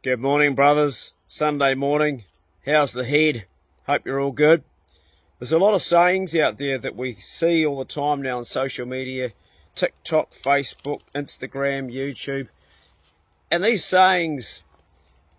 Good morning, brothers. Sunday morning. How's the head? Hope you're all good. There's a lot of sayings out there that we see all the time now on social media, TikTok, Facebook, Instagram, YouTube. And these sayings,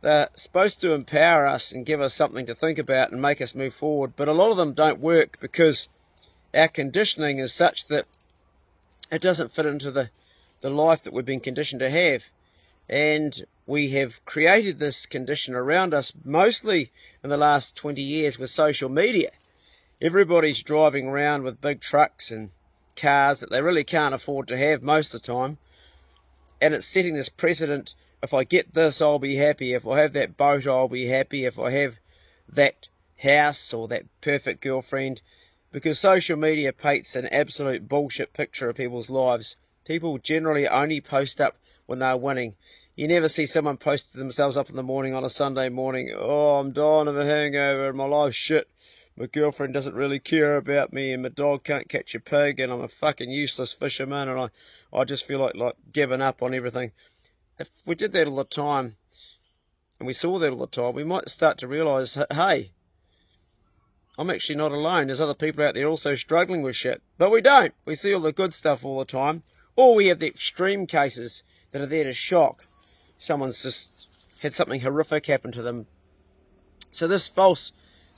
they're supposed to empower us and give us something to think about and make us move forward. But a lot of them don't work because our conditioning is such that it doesn't fit into the life that we've been conditioned to have. And we have created this condition around us mostly in the last 20 years with social media. Everybody's driving around with big trucks and cars that they really can't afford to have most of the time. And it's setting this precedent: if I get this, I'll be happy. If I have that boat, I'll be happy. If I have that house or that perfect girlfriend. Because social media paints an absolute bullshit picture of people's lives. People generally only post up when they're winning. You never see someone post themselves up in the morning on a Sunday morning. Oh, I'm dying of a hangover and my life's shit. My girlfriend doesn't really care about me and my dog can't catch a pig and I'm a fucking useless fisherman and I just feel like giving up on everything. If we did that all the time and we saw that all the time, we might start to realise, hey, I'm actually not alone. There's other people out there also struggling with shit. But we don't. We see all the good stuff all the time. Or we have the extreme cases that are there to shock. Someone's just had something horrific happen to them. So this false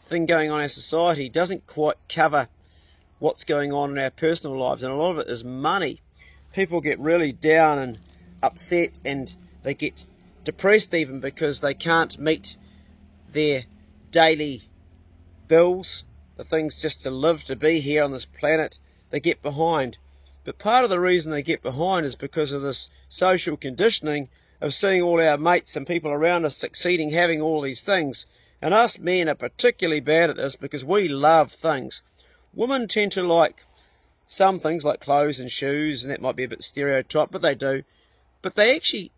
thing going on in our society doesn't quite cover what's going on in our personal lives. And a lot of it is money. People get really down and upset and they get depressed even because they can't meet their daily bills, the things just to live, to be here on this planet. They get behind. But part of the reason they get behind is because of this social conditioning of seeing all our mates and people around us succeeding, having all these things. And us men are particularly bad at this because we love things. Women tend to like some things like clothes and shoes, and that might be a bit stereotyped, but they do. But they actually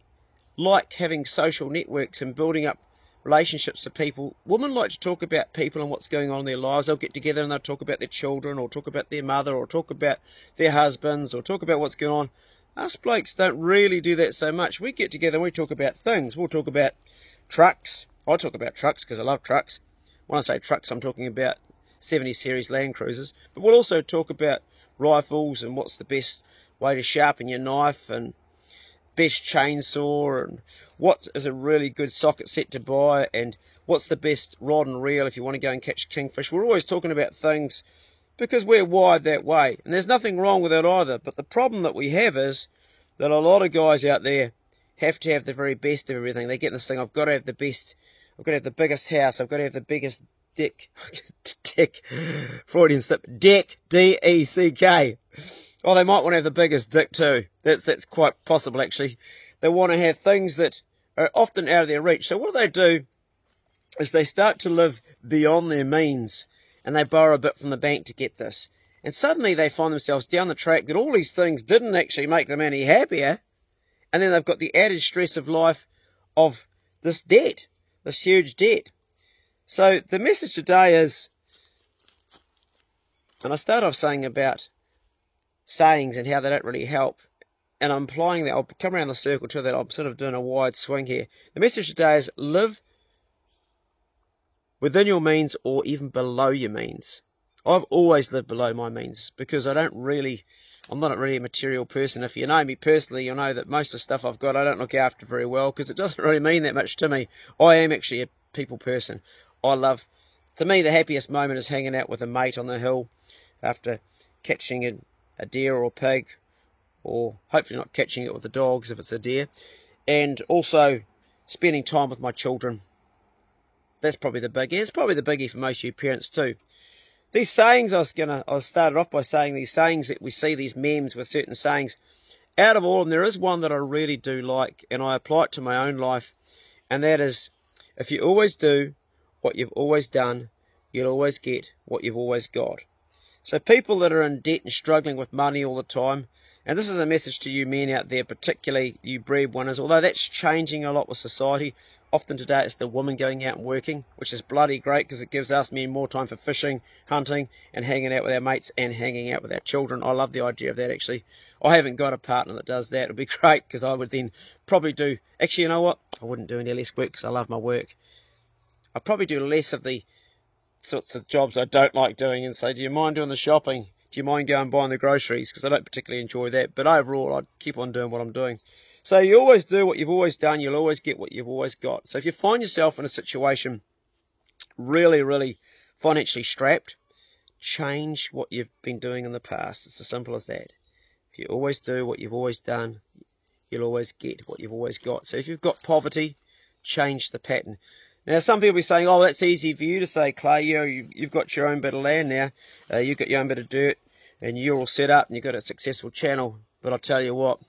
like having social networks and building up relationships with people. Women like to talk about people and what's going on in their lives. They'll get together and they'll talk about their children or talk about their mother or talk about their husbands or talk about what's going on. Us blokes don't really do that so much. We get together and we talk about things. We'll talk about trucks. I talk about trucks because I love trucks. When I say trucks, I'm talking about 70 series Land Cruisers. But we'll also talk about rifles and what's the best way to sharpen your knife and best chainsaw and what is a really good socket set to buy and what's the best rod and reel if you want to go and catch kingfish. We're always talking about things because we're wired that way, and there's nothing wrong with that either. But the problem that we have is that a lot of guys out there have to have the very best of everything. They get this thing: I've got to have the best, I've got to have the biggest house, I've got to have the biggest dick, Freudian slip, deck, D-E-C-K. Oh, they might want to have the biggest dick too. That's quite possible, actually. They want to have things that are often out of their reach. So what do is they start to live beyond their means, and they borrow a bit from the bank to get this. And suddenly they find themselves down the track that all these things didn't actually make them any happier. And then they've got the added stress of life of this debt, this huge debt. So the message today is, and I start off saying about sayings and how they don't really help, and I'm applying that. I'll come around the circle to that. I'm sort of doing a wide swing here. The message today is live within your means or even below your means. I've always lived below my means because I'm not really a material person. If you know me personally, you'll know that most of the stuff I've got I don't look after very well because it doesn't really mean that much to me. I am actually a people person. To me, the happiest moment is hanging out with a mate on the hill after catching a deer or a pig, or hopefully not catching it with the dogs if it's a deer, and also spending time with my children. That's probably the biggie. It's probably the biggie for most of you parents too. These sayings, I started off by saying these sayings that we see, these memes with certain sayings. Out of all of them, there is one that I really do like, and I apply it to my own life, and that is, if you always do what you've always done, you'll always get what you've always got. So people that are in debt and struggling with money all the time, and this is a message to you men out there, particularly you breadwinners, although that's changing a lot with society. Often today it's the women going out and working, which is bloody great because it gives us men more time for fishing, hunting, and hanging out with our mates and hanging out with our children. I love the idea of that, actually. I haven't got a partner that does that. It would be great because I would then probably do... Actually, you know what? I wouldn't do any less work because I love my work. I'd probably do less of the sorts of jobs I don't like doing and say, do you mind doing the shopping? Do you mind going and buying the groceries? Because I don't particularly enjoy that. But overall, I'd keep on doing what I'm doing. So you always do what you've always done. You'll always get what you've always got. So if you find yourself in a situation really, really financially strapped, change what you've been doing in the past. It's as simple as that. If you always do what you've always done, you'll always get what you've always got. So if you've got poverty, change the pattern. Now, some people will be saying, oh, that's easy for you to say, Clay. You've got your own bit of land now. You've got your own bit of dirt, and you're all set up, and you've got a successful channel. But I'll tell you what,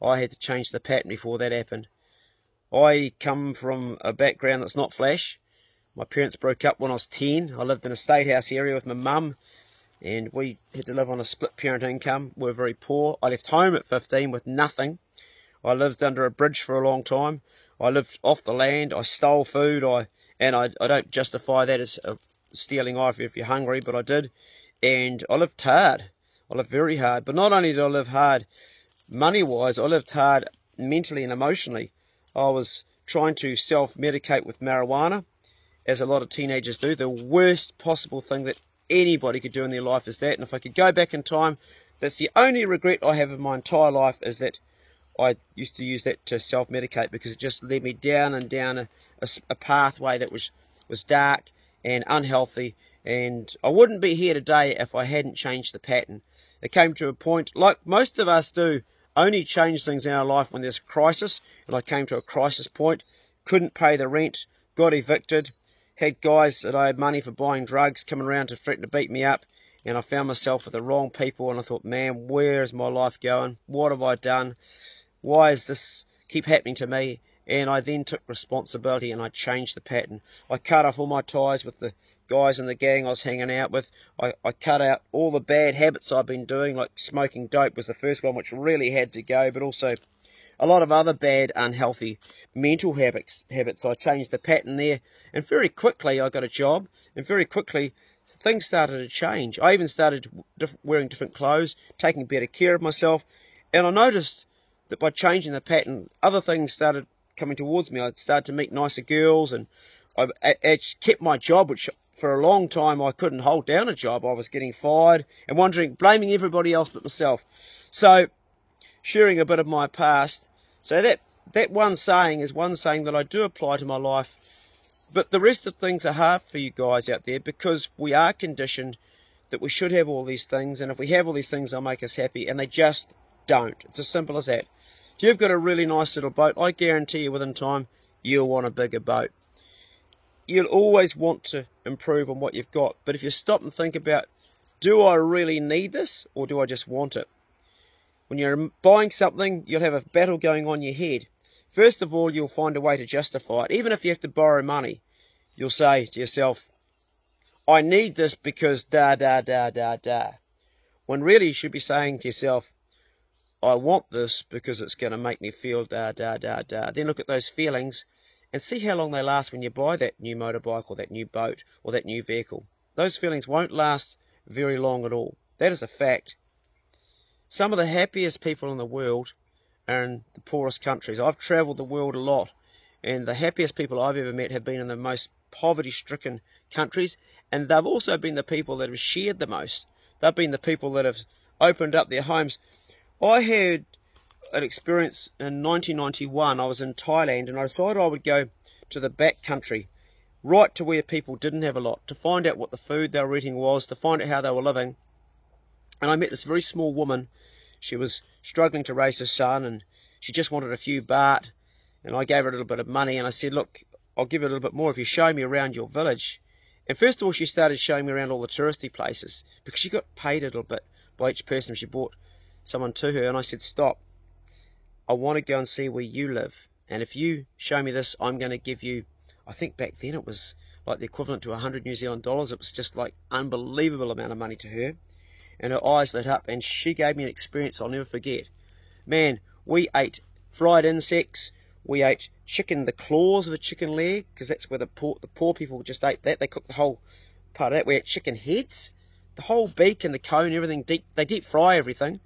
I had to change the pattern before that happened. I come from a background that's not flash. My parents broke up when I was 10. I lived in a state house area with my mum, and we had to live on a split parent income. We were very poor. I left home at 15 with nothing. I lived under a bridge for a long time. I lived off the land. I stole food. I don't justify that as stealing either if you're hungry, but I did. And I lived hard. I lived very hard. But not only did I live hard money-wise, I lived hard mentally and emotionally. I was trying to self-medicate with marijuana, as a lot of teenagers do. The worst possible thing that anybody could do in their life is that. And if I could go back in time, that's the only regret I have in my entire life, is that I used to use that to self-medicate, because it just led me down and down a pathway that was dark and unhealthy, and I wouldn't be here today if I hadn't changed the pattern. It came to a point, like most of us do, only change things in our life when there's a crisis, and I came to a crisis point, couldn't pay the rent, got evicted, had guys that I had money for buying drugs coming around to threaten to beat me up, and I found myself with the wrong people, and I thought, man, where is my life going? What have I done? Why does this keep happening to me? And I then took responsibility and I changed the pattern. I cut off all my ties with the guys in the gang I was hanging out with. I cut out all the bad habits I've been doing, like smoking dope was the first one, which really had to go, but also a lot of other bad, unhealthy mental habits. I changed the pattern there, and very quickly I got a job, and very quickly things started to change. I even started wearing different clothes, taking better care of myself, and I noticed that by changing the pattern, other things started coming towards me. I started to meet nicer girls, and I kept my job, which for a long time I couldn't hold down a job. I was getting fired and blaming everybody else but myself. So, sharing a bit of my past. So that one saying is one saying that I do apply to my life. But the rest of things are hard for you guys out there, because we are conditioned that we should have all these things, and if we have all these things, they'll make us happy, and they just don't. It's as simple as that. If you've got a really nice little boat, I guarantee you within time, you'll want a bigger boat. You'll always want to improve on what you've got. But if you stop and think about, do I really need this, or do I just want it? When you're buying something, you'll have a battle going on in your head. First of all, you'll find a way to justify it. Even if you have to borrow money, you'll say to yourself, I need this because da da da da da. When really you should be saying to yourself, I want this because it's going to make me feel da da da da. Then look at those feelings and see how long they last when you buy that new motorbike or that new boat or that new vehicle. Those feelings won't last very long at all. That is a fact. Some of the happiest people in the world are in the poorest countries. I've travelled the world a lot, and the happiest people I've ever met have been in the most poverty-stricken countries, and they've also been the people that have shared the most. They've been the people that have opened up their homes. I had an experience in 1991. I was in Thailand, and I decided I would go to the back country, right to where people didn't have a lot, to find out what the food they were eating was, to find out how they were living. And I met this very small woman. She was struggling to raise her son, and she just wanted a few baht. And I gave her a little bit of money, and I said, look, I'll give you a little bit more if you show me around your village. And first of all, she started showing me around all the touristy places, because she got paid a little bit by each person she brought someone to her. And I said, stop, I want to go and see where you live, and if you show me this, I'm going to give you I think back then it was like the equivalent to 100 New Zealand dollars. It was just like unbelievable amount of money to her. And her eyes lit up, and she gave me an experience I'll never forget. Man, we ate fried insects. We ate chicken, the claws of a chicken leg, because that's where the poor people just ate that. They cooked the whole part of that. We ate chicken heads, the whole beak and the cone, everything deep. They deep fry everything.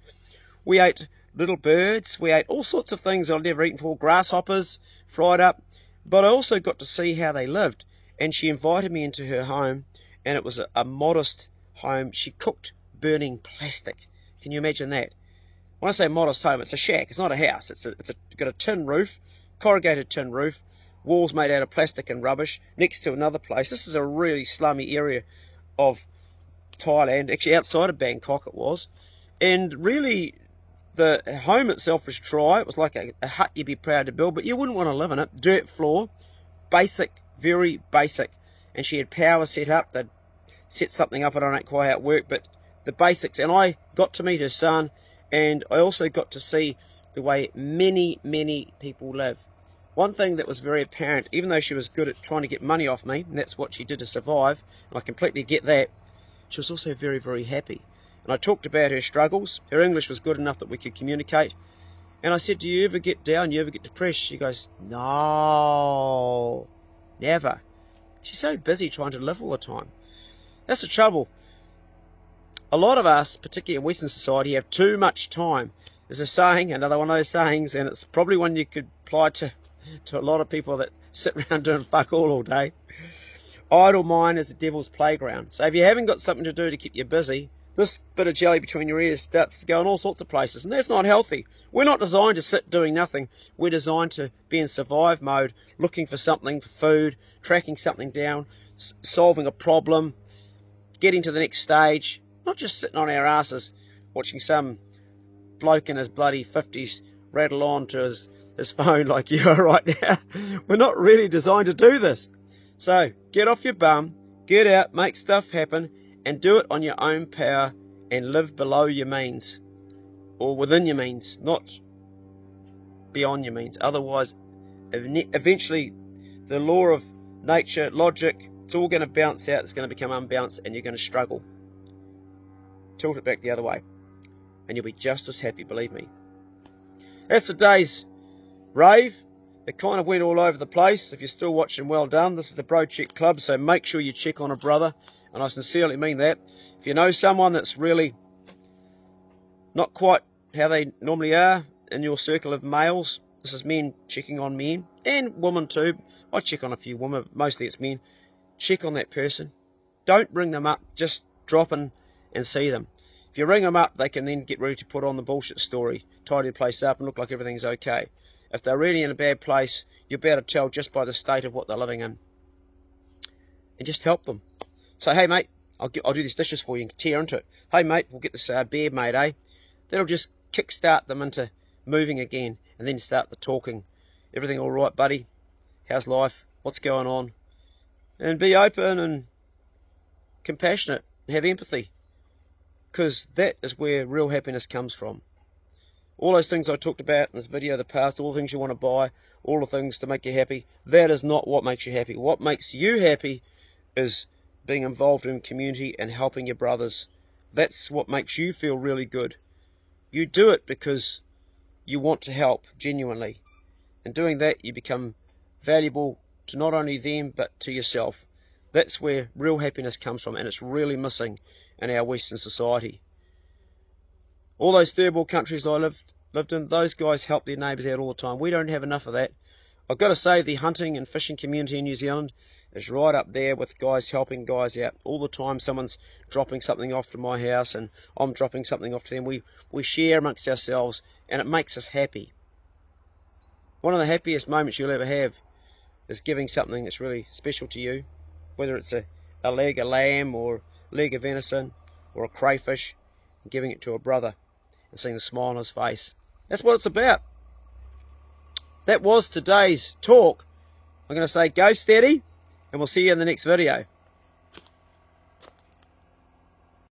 We ate little birds. We ate all sorts of things I've never eaten before. Grasshoppers, fried up. But I also got to see how they lived. And she invited me into her home, and it was a modest home. She cooked burning plastic. Can you imagine that? When I say modest home, it's a shack. It's not a house. It's got a tin roof, corrugated tin roof, walls made out of plastic and rubbish, next to another place. This is a really slummy area of Thailand, actually outside of Bangkok it was. And really, the home itself was dry. It was like a hut you'd be proud to build, but you wouldn't want to live in it. Dirt floor, basic, very basic. And she had power set up. They'd set something up. I don't know quite how it worked, but the basics. And I got to meet her son, and I also got to see the way many, many people live. One thing that was very apparent, even though she was good at trying to get money off me, and that's what she did to survive, and I completely get that, she was also very, very happy. And I talked about her struggles. Her English was good enough that we could communicate. And I said, do you ever get down? You ever get depressed? She goes, no, never. She's so busy trying to live all the time. That's the trouble. A lot of us, particularly in Western society, have too much time. There's a saying, another one of those sayings, and it's probably one you could apply to a lot of people that sit around doing fuck all day. Idle mind is the devil's playground. So if you haven't got something to do to keep you busy, this bit of jelly between your ears starts to go in all sorts of places, and that's not healthy. We're not designed to sit doing nothing. We're designed to be in survive mode, looking for something, for food, tracking something down, solving a problem, getting to the next stage, not just sitting on our asses watching some bloke in his bloody 50s rattle on to his phone like you are right now. We're not really designed to do this. So get off your bum, get out, make stuff happen, and do it on your own power, and live below your means, or within your means, not beyond your means. Otherwise, eventually, the law of nature, logic, it's all going to bounce out, it's going to become unbalanced, and you're going to struggle. Tilt it back the other way, and you'll be just as happy, believe me. That's today's rave. It kind of went all over the place. If you're still watching, well done. This is the Bro Check Club, so make sure you check on a brother, and I sincerely mean that. If you know someone that's really not quite how they normally are in your circle of males, this is men checking on men, and women too. I check on a few women, mostly it's men. Check on that person. Don't ring them up, just drop in and see them. If you ring them up, they can then get ready to put on the bullshit story, tidy the place up and look like everything's okay. If they're really in a bad place, you'll be able to tell just by the state of what they're living in. And just help them. Say, hey mate, I'll do these dishes for you and tear into it. Hey mate, we'll get this beer made, eh? That'll just kickstart them into moving again, and then start the talking. Everything all right, buddy? How's life? What's going on? And be open and compassionate and have empathy. Because that is where real happiness comes from. All those things I talked about in this video, the past, all the things you want to buy, all the things to make you happy, that is not what makes you happy. What makes you happy is being involved in community and helping your brothers. That's what makes you feel really good. You do it because you want to help genuinely. And doing that, you become valuable to not only them, but to yourself. That's where real happiness comes from, and it's really missing in our Western society. All those third world countries I lived in, those guys help their neighbours out all the time. We don't have enough of that. I've got to say, the hunting and fishing community in New Zealand is right up there with guys helping guys out all the time. Someone's dropping something off to my house and I'm dropping something off to them. We share amongst ourselves, and it makes us happy. One of the happiest moments you'll ever have is giving something that's really special to you, whether it's a leg of lamb or a leg of venison or a crayfish, and giving it to a brother and seeing the smile on his face. That's what it's about. That was today's talk. I'm going to say go steady, and we'll see you in the next video.